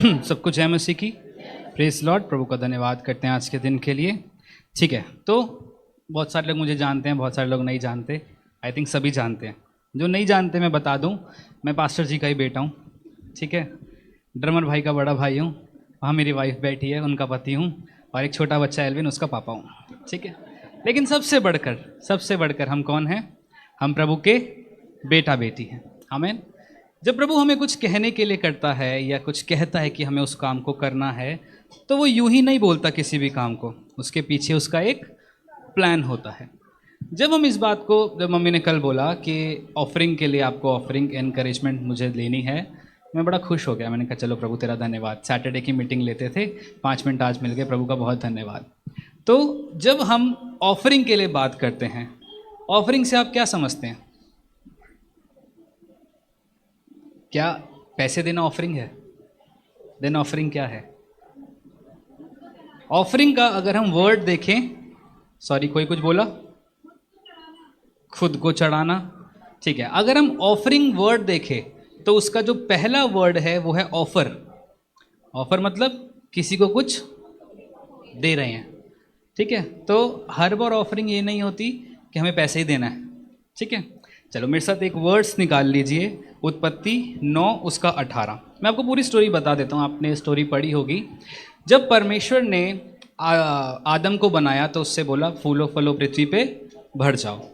सबको जय मसीह की। Praise Lord. प्रभु का धन्यवाद करते हैं आज के दिन के लिए। ठीक है, तो बहुत सारे लोग मुझे जानते हैं, बहुत सारे लोग नहीं जानते। आई थिंक सभी जानते हैं। जो नहीं जानते मैं बता दूं, मैं पास्टर जी का ही बेटा हूं। ठीक है, ड्रमर भाई का बड़ा भाई हूं। वहाँ मेरी वाइफ बैठी है, उनका पति हूं। और एक छोटा बच्चा एल्विन, उसका पापा हूँ। ठीक है, लेकिन सबसे बढ़कर हम कौन हैं? हम प्रभु के बेटा बेटी हैं। आमीन। जब प्रभु हमें कुछ कहने के लिए करता है या कुछ कहता है कि हमें उस काम को करना है, तो वो यूं ही नहीं बोलता किसी भी काम को, उसके पीछे उसका एक प्लान होता है। जब हम इस बात को, जब मम्मी ने कल बोला कि ऑफरिंग के लिए आपको ऑफरिंग एनकरेजमेंट मुझे लेनी है, मैं बड़ा खुश हो गया। मैंने कहा चलो प्रभु तेरा धन्यवाद। सैटरडे की मीटिंग लेते थे, 5 मिनट आज मिल गए, प्रभु का बहुत धन्यवाद। तो जब हम ऑफरिंग के लिए बात करते हैं, ऑफरिंग से आप क्या समझते हैं? क्या पैसे देना ऑफरिंग है? देन ऑफरिंग क्या है? ऑफरिंग का अगर हम वर्ड देखें, सॉरी कोई कुछ बोला, खुद को चढ़ाना। ठीक है, अगर हम ऑफरिंग वर्ड देखें तो उसका जो पहला वर्ड है वो है ऑफर। ऑफर मतलब किसी को कुछ दे रहे हैं। ठीक है, तो हर बार ऑफरिंग ये नहीं होती कि हमें पैसे ही देना है। ठीक है, चलो मेरे साथ एक वर्ड्स निकाल लीजिए, उत्पत्ति 9 उसका 18। मैं आपको पूरी स्टोरी बता देता हूँ, आपने स्टोरी पढ़ी होगी। जब परमेश्वर ने आदम को बनाया तो उससे बोला फूलो फलो पृथ्वी पे भर जाओ।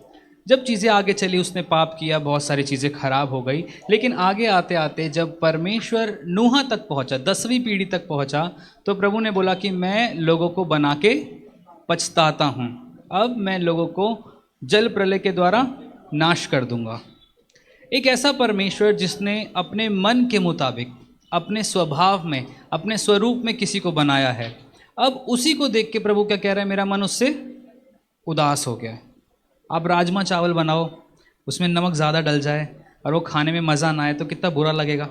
जब चीज़ें आगे चली, उसने पाप किया, बहुत सारी चीज़ें खराब हो गई। लेकिन आगे आते आते जब परमेश्वर नूह तक पहुंचा, 10वीं पीढ़ी तक पहुंचा, तो प्रभु ने बोला कि मैं लोगों को बना के पछताता हूँ। अब मैं लोगों को जल प्रलय के द्वारा नाश कर दूंगा। एक ऐसा परमेश्वर जिसने अपने मन के मुताबिक, अपने स्वभाव में, अपने स्वरूप में किसी को बनाया है, अब उसी को देख के प्रभु क्या कह रहा है? मेरा मन उससे उदास हो गया है। आप राजमा चावल बनाओ, उसमें नमक ज़्यादा डल जाए और वो खाने में मज़ा ना आए तो कितना बुरा लगेगा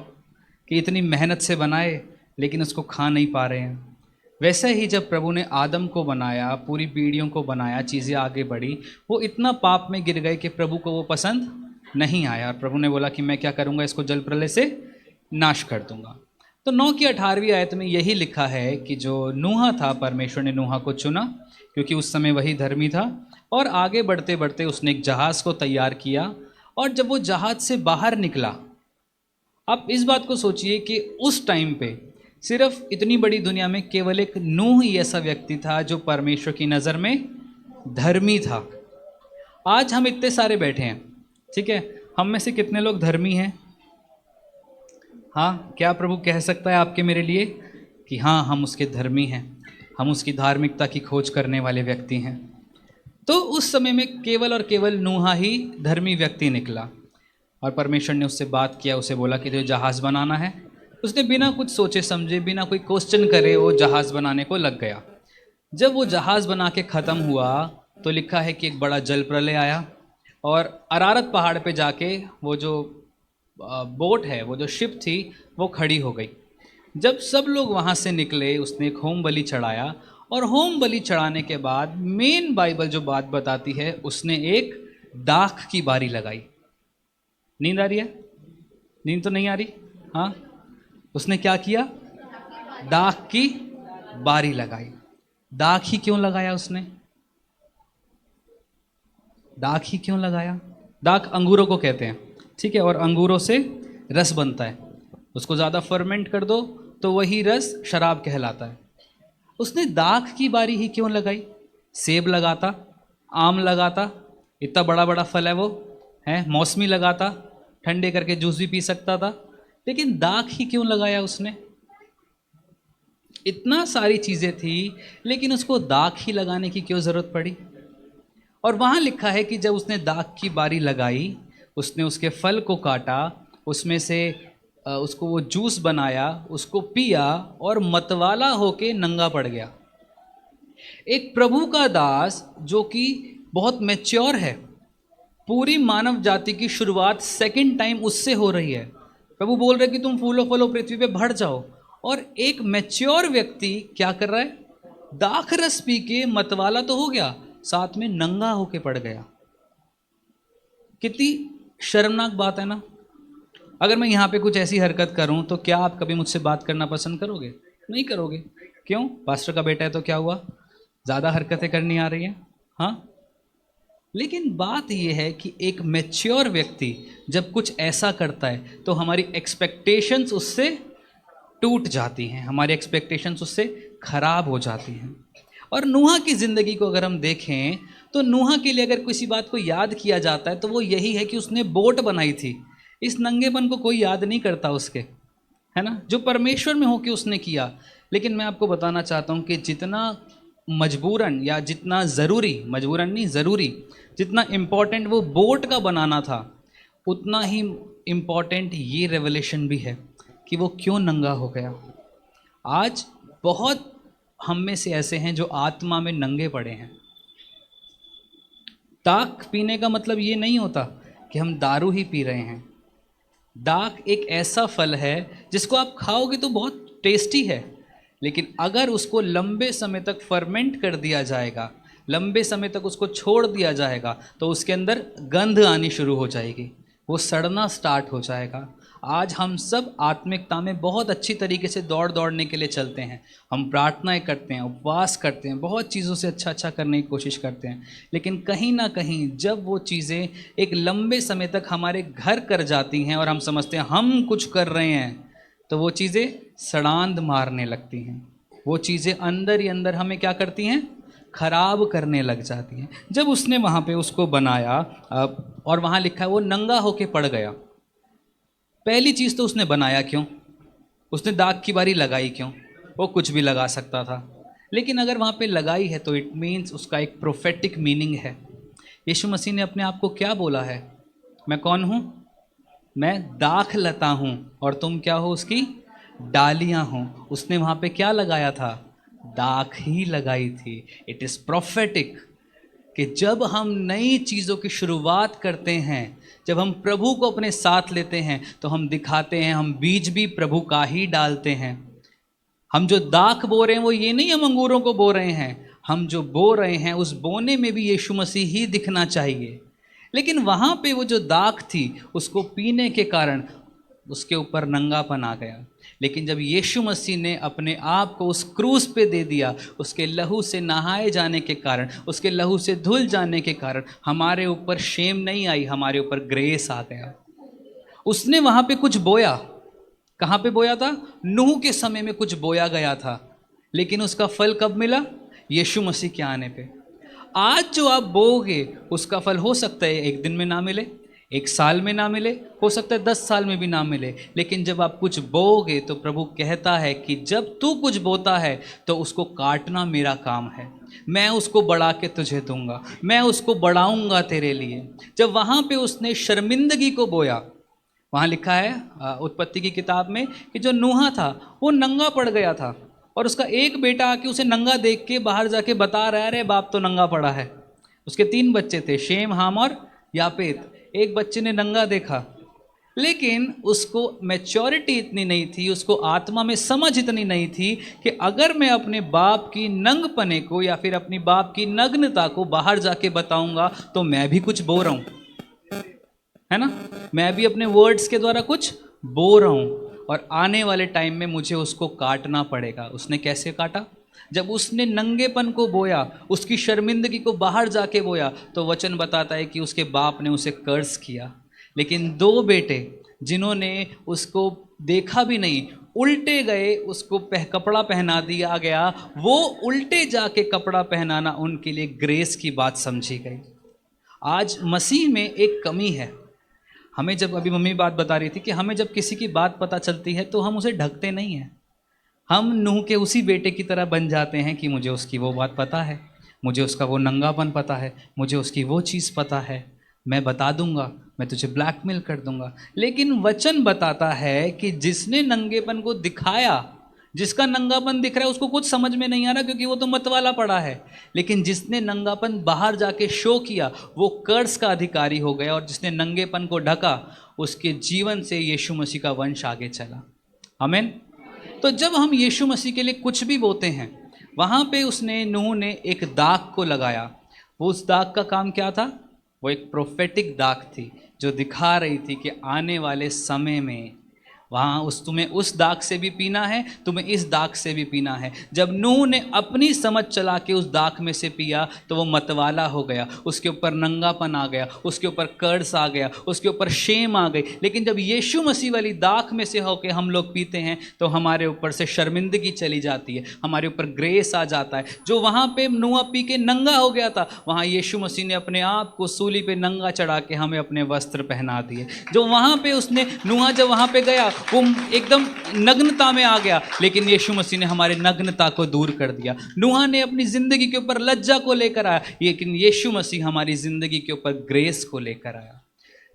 कि इतनी मेहनत से बनाए लेकिन उसको खा नहीं पा रहे हैं। वैसे ही जब प्रभु ने आदम को बनाया, पूरी पीढ़ियों को बनाया, चीज़ें आगे बढ़ी, वो इतना पाप में गिर गए कि प्रभु को वो पसंद नहीं आया। और प्रभु ने बोला कि मैं क्या करूँगा, इसको जल प्रलय से नाश कर दूंगा। तो 9 की 18वीं आयत में यही लिखा है कि जो नूह था, परमेश्वर ने नूह को चुना क्योंकि उस समय वही धर्मी था। और आगे बढ़ते बढ़ते उसने एक जहाज़ को तैयार किया। और जब वो जहाज़ से बाहर निकला, आप इस बात को सोचिए कि उस टाइम पे सिर्फ इतनी बड़ी दुनिया में केवल एक नूह ही ऐसा व्यक्ति था जो परमेश्वर की नज़र में धर्मी था। आज हम इतने सारे बैठे हैं, ठीक है, हम में से कितने लोग धर्मी हैं? हाँ, क्या प्रभु कह सकता है आपके मेरे लिए कि हाँ हम उसके धर्मी हैं, हम उसकी धार्मिकता की खोज करने वाले व्यक्ति हैं? तो उस समय में केवल और केवल नूहा ही धर्मी व्यक्ति निकला। और परमेश्वर ने उससे बात किया, उसे बोला कि तुझे जहाज़ बनाना है। उसने बिना कुछ सोचे समझे, बिना कोई क्वेश्चन करे वो जहाज़ बनाने को लग गया। जब वो जहाज़ बना के ख़त्म हुआ तो लिखा है कि एक बड़ा जल प्रलय आया और अरारत पहाड़ पे जाके वो जो बोट है, वो जो शिप थी, वो खड़ी हो गई। जब सब लोग वहाँ से निकले, उसने एक होम बलि चढ़ाया। और होम बलि चढ़ाने के बाद मेन बाइबल जो बात बताती है, उसने एक दाख की बारी लगाई। नींद आ रही है? नींद तो नहीं आ रही? हाँ, उसने क्या किया? दाख की बारी लगाई। दाख ही क्यों लगाया उसने? दाख ही क्यों लगाया? दाख अंगूरों को कहते हैं, ठीक है, और अंगूरों से रस बनता है। उसको ज़्यादा फर्मेंट कर दो तो वही रस शराब कहलाता है। उसने दाख की बारी ही क्यों लगाई? सेब लगाता, आम लगाता, इतना बड़ा बड़ा फल है वो, है, मौसमी लगाता, ठंडे करके जूस भी पी सकता था। लेकिन दाख ही क्यों लगाया उसने? इतना सारी चीज़ें थी, लेकिन उसको दाख ही लगाने की क्यों ज़रूरत पड़ी? और वहाँ लिखा है कि जब उसने दाख की बारी लगाई, उसने उसके फल को काटा, उसमें से उसको वो जूस बनाया, उसको पिया और मतवाला होके नंगा पड़ गया। एक प्रभु का दास जो कि बहुत मैच्योर है, पूरी मानव जाति की शुरुआत सेकंड टाइम उससे हो रही है। प्रभु बोल रहे कि तुम फूलो फलो पृथ्वी पे भर जाओ, और एक मैच्योर व्यक्ति क्या कर रहा है? दाख रस पी के मतवाला तो हो गया, साथ में नंगा होके पड़ गया। कितनी शर्मनाक बात है ना। अगर मैं यहाँ पे कुछ ऐसी हरकत करूँ तो क्या आप कभी मुझसे बात करना पसंद करोगे? नहीं करोगे। क्यों? पास्टर का बेटा है तो क्या हुआ, ज़्यादा हरकतें करनी आ रही हैं? हाँ। लेकिन बात यह है कि एक मैच्योर व्यक्ति जब कुछ ऐसा करता है तो हमारी एक्सपेक्टेशंस उससे टूट जाती हैं, हमारी एक्सपेक्टेशंस उससे खराब हो जाती हैं। और नूहा की ज़िंदगी को अगर हम देखें तो नूहा के लिए अगर किसी बात को याद किया जाता है तो वो यही है कि उसने बोट बनाई थी। इस नंगेपन को कोई याद नहीं करता उसके, है ना, जो परमेश्वर में हो के उसने किया। लेकिन मैं आपको बताना चाहता हूँ कि जितना मजबूरन या जितना ज़रूरी, मजबूरन नहीं ज़रूरी, जितना इम्पोर्टेंट वो बोट का बनाना था, उतना ही इम्पोर्टेंट ये रेवलेशन भी है कि वो क्यों नंगा हो गया। आज बहुत हम में से ऐसे हैं जो आत्मा में नंगे पड़े हैं। दाख पीने का मतलब ये नहीं होता कि हम दारू ही पी रहे हैं। दाख एक ऐसा फल है जिसको आप खाओगे तो बहुत टेस्टी है, लेकिन अगर उसको लंबे समय तक फर्मेंट कर दिया जाएगा, लंबे समय तक उसको छोड़ दिया जाएगा, तो उसके अंदर गंध आनी शुरू हो जाएगी, वो सड़ना स्टार्ट हो जाएगा। आज हम सब आत्मिकता में बहुत अच्छी तरीके से दौड़ने के लिए चलते हैं, हम प्रार्थनाएं करते हैं, उपवास करते हैं, बहुत चीज़ों से अच्छा करने की कोशिश करते हैं, लेकिन कहीं ना कहीं जब वो चीज़ें एक लंबे समय तक हमारे घर कर जाती हैं और हम समझते हैं हम कुछ कर रहे हैं, तो वो चीज़ें सड़ांध मारने लगती हैं, वो चीज़ें अंदर ही अंदर हमें क्या करती हैं, खराब करने लग जाती हैं। जब उसने वहाँ पे उसको बनाया और वहाँ लिखा है वो नंगा होके पड़ गया। पहली चीज़ तो उसने बनाया क्यों? उसने दाग की बारी लगाई क्यों? वो कुछ भी लगा सकता था, लेकिन अगर वहाँ पे लगाई है तो इट मीन्स उसका एक प्रोफेटिक मीनिंग है। यीशु मसीह ने अपने आप को क्या बोला है? मैं कौन हूँ? मैं दाख लता हूँ और तुम क्या हो? उसकी डालियाँ हो। उसने वहाँ पे क्या लगाया था? दाख ही लगाई थी। इट इज़ प्रोफेटिक कि जब हम नई चीज़ों की शुरुआत करते हैं, जब हम प्रभु को अपने साथ लेते हैं, तो हम दिखाते हैं, हम बीज भी प्रभु का ही डालते हैं। हम जो दाख बो रहे हैं वो ये नहीं हम अंगूरों को बो रहे हैं, हम जो बो रहे हैं उस बोने में भी यीशु मसीह ही दिखना चाहिए। लेकिन वहाँ पे वो जो दाख थी उसको पीने के कारण उसके ऊपर नंगापन आ गया। लेकिन जब यीशु मसीह ने अपने आप को उस क्रूस पे दे दिया, उसके लहू से नहाए जाने के कारण, उसके लहू से धुल जाने के कारण हमारे ऊपर शेम नहीं आई, हमारे ऊपर ग्रेस आ गया। उसने वहाँ पे कुछ बोया। कहाँ पे बोया था? नूह के समय में कुछ बोया गया था, लेकिन उसका फल कब मिला? यीशु मसीह के आने पे। आज जो आप बोओगे उसका फल हो सकता है एक दिन में ना मिले, एक साल में ना मिले, हो सकता है 10 साल में भी ना मिले, लेकिन जब आप कुछ बोओगे तो प्रभु कहता है कि जब तू कुछ बोता है तो उसको काटना मेरा काम है, मैं उसको बढ़ा के तुझे दूंगा, मैं उसको बढ़ाऊंगा तेरे लिए। जब वहाँ पे उसने शर्मिंदगी को बोया, वहाँ लिखा है उत्पत्ति की किताब में कि जो नूहा था वो नंगा पड़ गया था और उसका एक बेटा आके उसे नंगा देख के बाहर जाके बता रहा है, अरे बाप तो नंगा पड़ा है। उसके 3 बच्चे थे, शेम, हाम और यापेत। एक बच्चे ने नंगा देखा, लेकिन उसको मैच्योरिटी इतनी नहीं थी, उसको आत्मा में समझ इतनी नहीं थी कि अगर मैं अपने बाप की नंगपने को या फिर अपनी बाप की नग्नता को बाहर जाके बताऊंगा तो मैं भी कुछ बो रहा हूँ, है ना, मैं भी अपने वर्ड्स के द्वारा कुछ बो रहा हूँ और आने वाले टाइम में मुझे उसको काटना पड़ेगा। उसने कैसे काटा? जब उसने नंगेपन को बोया, उसकी शर्मिंदगी को बाहर जाके बोया, तो वचन बताता है कि उसके बाप ने उसे कर्ज किया। लेकिन 2 बेटे जिन्होंने उसको देखा भी नहीं, उल्टे गए, उसको कपड़ा पहना दिया गया, वो उल्टे जाके कपड़ा पहनाना उनके लिए ग्रेस की बात समझी गई। आज मसीह में एक कमी है। हमें जब, अभी मम्मी बात बता रही थी कि हमें जब किसी की बात पता चलती है तो हम उसे ढकते नहीं हैं, हम नूह के उसी बेटे की तरह बन जाते हैं कि मुझे उसकी वो बात पता है, मुझे उसका वो नंगापन पता है, मुझे उसकी वो चीज़ पता है, मैं बता दूंगा, मैं तुझे ब्लैकमेल कर दूंगा। लेकिन वचन बताता है कि जिसने नंगेपन को दिखाया, जिसका नंगापन दिख रहा है उसको कुछ समझ में नहीं आ रहा क्योंकि वो तो मतवाला पड़ा है, लेकिन जिसने नंगापन बाहर जाके शो किया वो कर्ज का अधिकारी हो गया, और जिसने नंगेपन को ढका उसके जीवन से यीशु मसीह का वंश आगे चला। आमीन। तो जब हम यीशु मसीह के लिए कुछ भी बोते हैं, वहाँ पे उसने, नूह ने एक दाग को लगाया। वो उस दाग का काम क्या था? वो एक प्रोफेटिक दाग थी जो दिखा रही थी कि आने वाले समय में वहाँ तुम्हें उस दाग से भी पीना है, तुम्हें इस दाग से भी पीना है। जब नूह ने अपनी समझ चला के उस दाग में से पिया तो वो मतवाला हो गया, उसके ऊपर नंगापन आ गया, उसके ऊपर कर्ज आ गया, उसके ऊपर शेम आ गई। लेकिन जब यीशु मसीह वाली दाग में से होके हम लोग पीते हैं तो हमारे ऊपर से शर्मिंदगी चली जाती है, हमारे ऊपर ग्रेस आ जाता है। जो वहाँ पे नूह पी के नंगा हो गया था, वहाँ यीशु मसीह ने अपने आप को सूली पे नंगा चढ़ा के हमें अपने वस्त्र पहना दिए। जो वहाँ पे उसने नूह जब वहाँ पे गया वो एकदम नग्नता में आ गया, लेकिन यीशु मसीह ने हमारे नग्नता को दूर कर दिया। नूह ने अपनी जिंदगी के ऊपर लज्जा को लेकर आया, लेकिन यीशु मसीह हमारी जिंदगी के ऊपर ग्रेस को लेकर आया।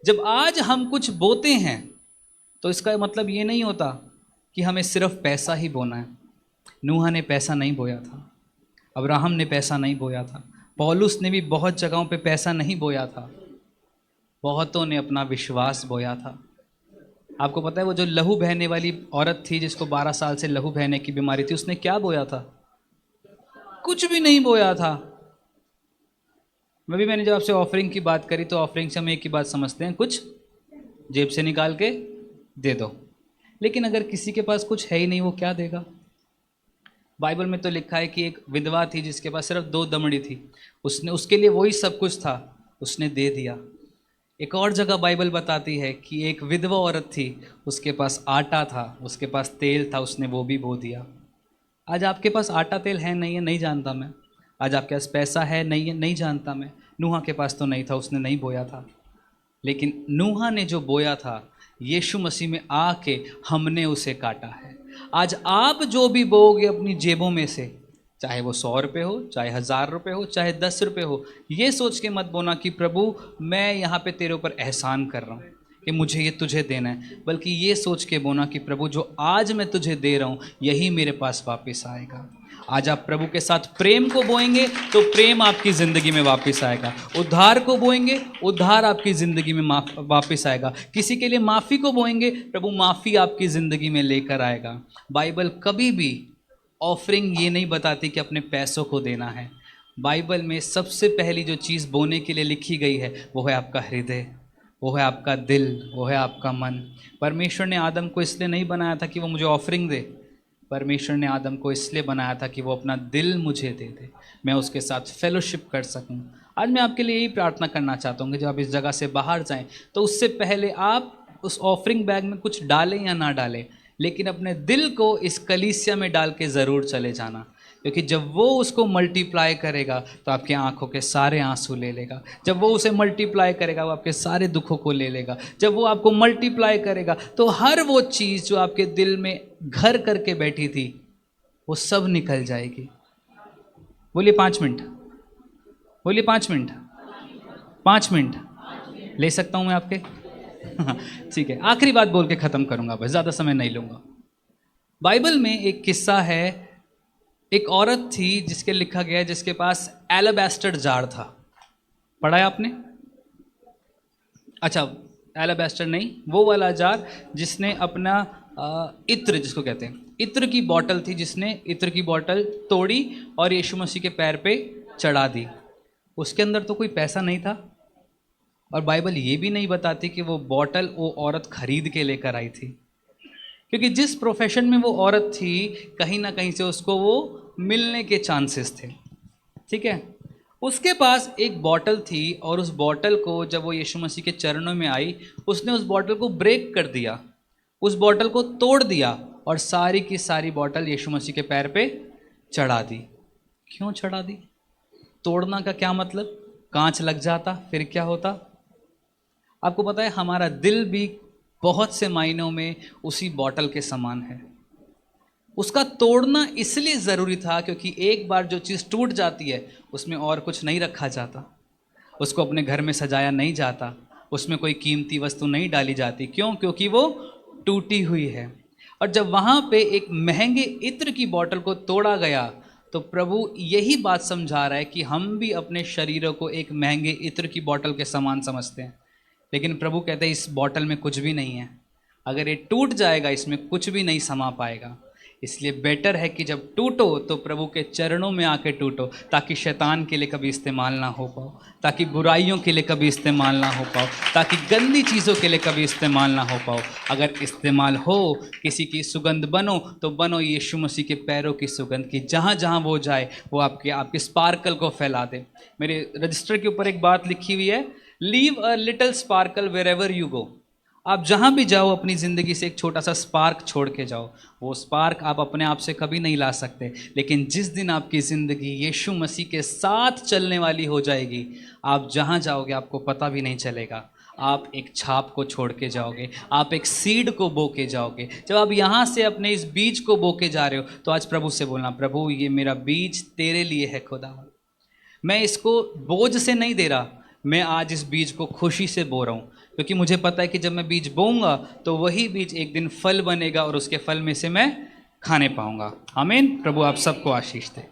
जब आज हम कुछ बोते हैं तो इसका मतलब ये नहीं होता कि हमें सिर्फ पैसा ही बोना है। नूह ने पैसा नहीं बोया था, अब्राहम ने पैसा नहीं बोया था, पौलुस ने भी बहुत जगहों पे पैसा नहीं बोया था, बहुतों ने अपना विश्वास बोया था। आपको पता है वो जो लहू बहने वाली औरत थी जिसको 12 साल से लहू बहने की बीमारी थी, उसने क्या बोया था? कुछ भी नहीं बोया था। मैंने जब आपसे ऑफरिंग की बात करी तो ऑफरिंग से हम एक ही बात समझते हैं, कुछ जेब से निकाल के दे दो। लेकिन अगर किसी के पास कुछ है ही नहीं, वो क्या देगा? बाइबल में तो लिखा है कि एक विधवा थी जिसके पास सिर्फ 2 दमड़ी थी, उसके लिए वही सब कुछ था, उसने दे दिया। एक और जगह बाइबल बताती है कि एक विधवा औरत थी, उसके पास आटा था, उसके पास तेल था, उसने वो भी बो दिया। आज आपके पास आटा तेल है नहीं है नहीं जानता मैं, आज आपके पास पैसा है नहीं है नहीं जानता मैं। नूह के पास तो नहीं था, उसने नहीं बोया था। लेकिन नूह ने जो बोया था यीशु मसीह में आके हमने उसे काटा है। आज आप जो भी बोओगे अपनी जेबों में से, चाहे वो 100 रुपये हो, चाहे 1000 रुपये हो, चाहे 10 रुपये हो, ये सोच के मत बोना कि प्रभु मैं यहाँ पे तेरे ऊपर एहसान कर रहा हूँ कि मुझे ये तुझे देना है, बल्कि ये सोच के बोना कि प्रभु जो आज मैं तुझे दे रहा हूँ यही मेरे पास वापस आएगा। आज आप प्रभु के साथ प्रेम को बोएंगे तो प्रेम आपकी ज़िंदगी में वापस आएगा। उद्धार को बोएंगे, उद्धार आपकी ज़िंदगी में वापस आएगा। किसी के लिए माफ़ी को बोएंगे, प्रभु माफ़ी आपकी ज़िंदगी में लेकर आएगा। बाइबल कभी भी ऑफरिंग ये नहीं बताती कि अपने पैसों को देना है। बाइबल में सबसे पहली जो चीज़ बोने के लिए लिखी गई है वो है आपका हृदय, वो है आपका दिल, वो है आपका मन। परमेश्वर ने आदम को इसलिए नहीं बनाया था कि वो मुझे ऑफरिंग दे, परमेश्वर ने आदम को इसलिए बनाया था कि वो अपना दिल मुझे दे दे, मैं उसके साथ फेलोशिप कर सकूं। आज मैं आपके लिए यही प्रार्थना करना चाहता हूँ कि जब आप इस जगह से बाहर जाएं तो उससे पहले आप उस ऑफरिंग बैग में कुछ डालें या ना डालें, लेकिन अपने दिल को इस कलीसिया में डाल के ज़रूर चले जाना, क्योंकि जब वो उसको मल्टीप्लाई करेगा तो आपके आंखों के सारे आंसू ले लेगा। जब वो उसे मल्टीप्लाई करेगा वो आपके सारे दुखों को ले लेगा। जब वो आपको मल्टीप्लाई करेगा तो हर वो चीज़ जो आपके दिल में घर करके बैठी थी वो सब निकल जाएगी। बोलिए 5 मिनट, बोलिए 5 मिनट, 5 मिनट ले सकता हूँ मैं आपके? ठीक है, आखिरी बात बोल के ख़त्म करूँगा, बस ज़्यादा समय नहीं लूँगा। बाइबल में एक किस्सा है, एक औरत थी जिसके लिखा गया है जिसके पास एलाबास्टर जार था। पढ़ा है आपने? अच्छा, एलाबास्टर नहीं, वो वाला जार जिसने अपना इत्र, जिसको कहते हैं इत्र की बोतल थी, जिसने इत्र की बोतल तोड़ी और यीशु मसीह के पैर पे चढ़ा दी। उसके अंदर तो कोई पैसा नहीं था और बाइबल ये भी नहीं बताती कि वो बोतल वो औरत खरीद के लेकर आई थी, क्योंकि जिस प्रोफेशन में वो औरत थी कहीं ना कहीं से उसको वो मिलने के चांसेस थे। ठीक है, उसके पास एक बॉटल थी और उस बॉटल को जब वो यीशु मसीह के चरणों में आई, उसने उस बॉटल को ब्रेक कर दिया, उस बॉटल को तोड़ दिया और सारी की सारी बॉटल यीशु मसीह के पैर पे चढ़ा दी। क्यों चढ़ा दी? तोड़ना का क्या मतलब? कांच लग जाता फिर क्या होता? आपको पता है हमारा दिल भी बहुत से मायनों में उसी बॉटल के समान है। उसका तोड़ना इसलिए ज़रूरी था क्योंकि एक बार जो चीज़ टूट जाती है उसमें और कुछ नहीं रखा जाता, उसको अपने घर में सजाया नहीं जाता, उसमें कोई कीमती वस्तु नहीं डाली जाती। क्यों? क्योंकि वो टूटी हुई है। और जब वहाँ पे एक महंगे इत्र की बॉटल को तोड़ा गया तो प्रभु यही बात समझा रहा है कि हम भी अपने शरीरों को एक महंगे इत्र की बॉटल के समान समझते हैं, लेकिन प्रभु कहते हैं इस बॉटल में कुछ भी नहीं है, अगर ये टूट जाएगा इसमें कुछ भी नहीं समा पाएगा। इसलिए बेटर है कि जब टूटो तो प्रभु के चरणों में आके टूटो, ताकि शैतान के लिए कभी इस्तेमाल ना हो पाओ, ताकि बुराइयों के लिए कभी इस्तेमाल ना हो पाओ, ताकि गंदी चीज़ों के लिए कभी इस्तेमाल ना हो पाओ। अगर इस्तेमाल हो, किसी की सुगंध बनो, तो बनो यीशु मसीह के पैरों की सुगंध की। जहाँ जहाँ वो जाए वो आपके स्पार्कल को फैला दे। मेरे रजिस्टर के ऊपर एक बात लिखी हुई है, leave a little sparkle wherever you go. आप जहाँ भी जाओ अपनी ज़िंदगी से एक छोटा सा स्पार्क छोड़ के जाओ। वो स्पार्क आप अपने आप से कभी नहीं ला सकते, लेकिन जिस दिन आपकी ज़िंदगी यीशु मसीह के साथ चलने वाली हो जाएगी, आप जहाँ जाओगे आपको पता भी नहीं चलेगा। आप एक छाप को छोड़ के जाओगे, आप एक सीड को बो के जाओगे। जब आप यहाँ से अपने इस बीज को बो के जा रहे हो, तो आज प्रभु से बोलना, प्रभु ये मेरा बीज तेरे लिए है खुदा, मैं इसको बोझ से नहीं दे रहा, मैं आज इस बीज को खुशी से बो रहा हूँ, क्योंकि मुझे पता है कि जब मैं बीज बोऊंगा तो वही बीज एक दिन फल बनेगा और उसके फल में से मैं खाने पाऊंगा। आमीन। प्रभु आप सबको आशीष दे।